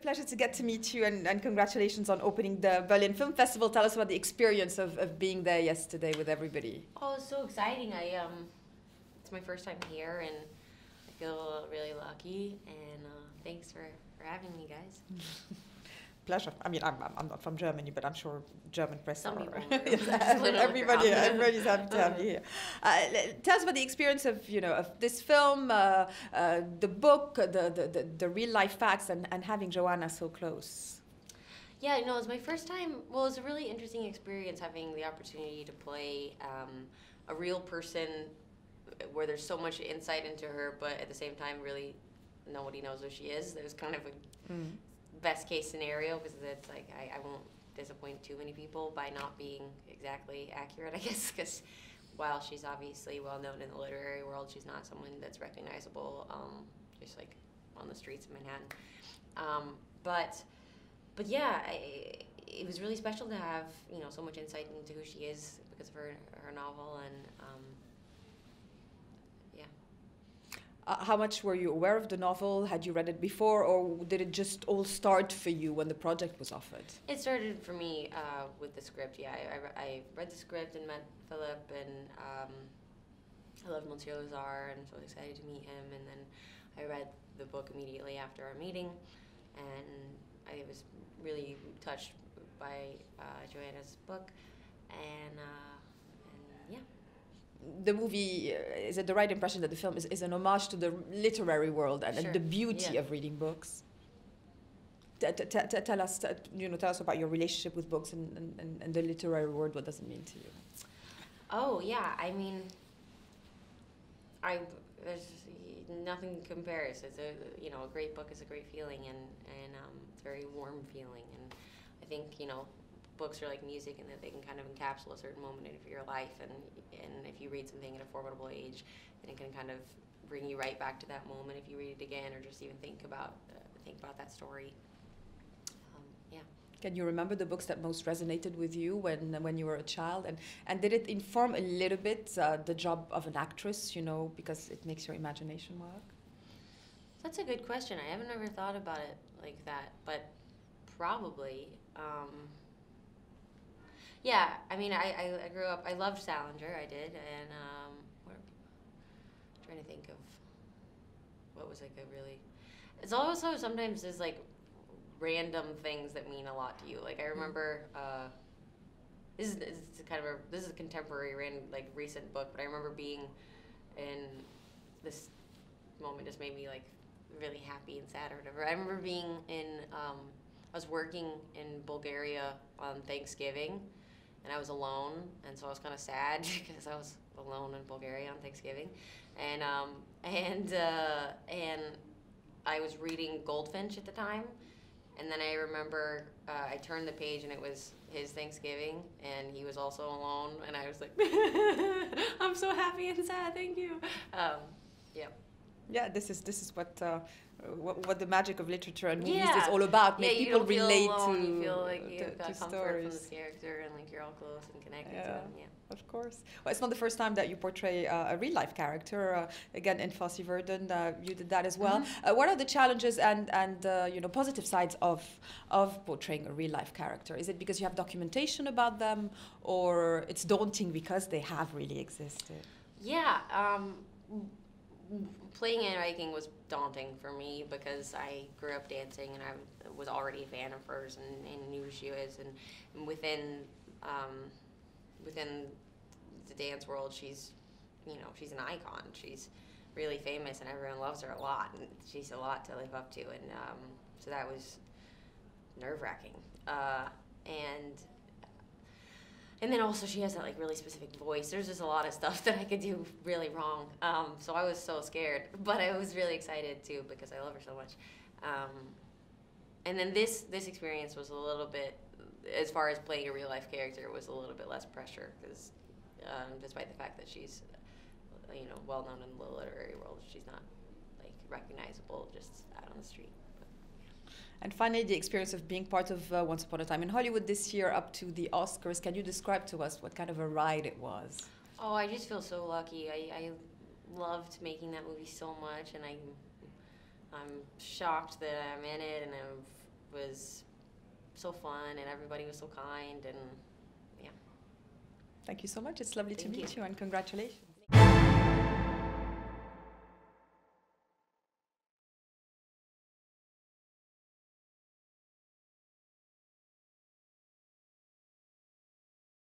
pleasure to get to meet you, and congratulations on opening the Berlin Film Festival. Tell us about the experience of being there yesterday with everybody. Oh, it's so exciting. It's my first time here, and I feel really lucky, and thanks for having me, guys. Pleasure. I mean, I'm not from Germany, but I'm sure German press Some are. people Everybody's happy to have you here. Tell us about the experience of of this film, the book, the real life facts, and having Joanna so close. Yeah, no, it's my first time. Well, it's a really interesting experience having the opportunity to play a real person where there's so much insight into her, but at the same time, really nobody knows who she is. There's kind of a best case scenario, because it's like I won't disappoint too many people by not being exactly accurate, I guess, because while she's obviously well known in the literary world, she's not someone that's recognizable just like on the streets of Manhattan. But yeah, it was really special to have so much insight into who she is because of her novel, and how much were you aware of the novel? Had you read it before, or did it just all start for you when the project was offered? It started for me with the script, yeah. I read the script and met Philip, and I loved Monsieur Lazare, and so I was excited to meet him. And then I read the book immediately after our meeting, and I was really touched by Joanna's book, and yeah. The movie, is it the right impression that the film is an homage to the literary world and, Sure. and the beauty of reading books? Tell us about your relationship with books and the literary world. What does it mean to you? Oh yeah, I mean, there's nothing compares. It's a great book is a great feeling, and it's a very warm feeling, and I think books are like music, in that they can kind of encapsulate a certain moment of your life, and if you read something at a formidable age, then it can kind of bring you right back to that moment if you read it again, or just even think about that story. Yeah. Can you remember the books that most resonated with you when you were a child, and did it inform a little bit the job of an actress? Because it makes your imagination work. That's a good question. I haven't ever thought about it like that, but probably. Yeah, I mean, I grew up, I loved Salinger, I did, and I'm trying to think of what was like a really, it's also sometimes there's like random things that mean a lot to you. Like I remember, this is a contemporary, recent book, but I remember being in this moment just made me like really happy and sad or whatever. I remember being I was working in Bulgaria on Thanksgiving, and I was alone, and so I was kind of sad because I was alone in Bulgaria on Thanksgiving, and I was reading Goldfinch at the time, and then I remember I turned the page and it was his Thanksgiving, and he was also alone, and I was like, I'm so happy and sad, thank you. Yeah. Yeah, this is what the magic of literature and movies is all about. Make people relate to. You feel like you've got comfort stories from this character, and like you're all close and connected to them. Yeah. Of course. Well, it's not the first time that you portray a real life character. Again, in Fosse Verdon, you did that as well. Mm-hmm. What are the challenges and positive sides of portraying a real life character? Is it because you have documentation about them, or it's daunting because they have really existed? Yeah. Playing Anne Eiking was daunting for me because I grew up dancing, and I was already a fan of hers and knew who she was, and within the dance world, she's an icon. She's really famous, and everyone loves her a lot, and she's a lot to live up to, and so that was nerve-wracking. And then also she has that like really specific voice. There's just a lot of stuff that I could do really wrong. So I was so scared, but I was really excited too because I love her so much. And then this experience was a little bit, as far as playing a real life character, it was a little bit less pressure because despite the fact that she's well known in the literary world, she's not like recognizable just out on the street. And finally, the experience of being part of Once Upon a Time in Hollywood this year up to the Oscars. Can you describe to us what kind of a ride it was? Oh, I just feel so lucky. I loved making that movie so much, and I'm shocked that I'm in it, and was so fun, and everybody was so kind, and yeah. Thank you so much. It's lovely to Thank meet you. you, and congratulations.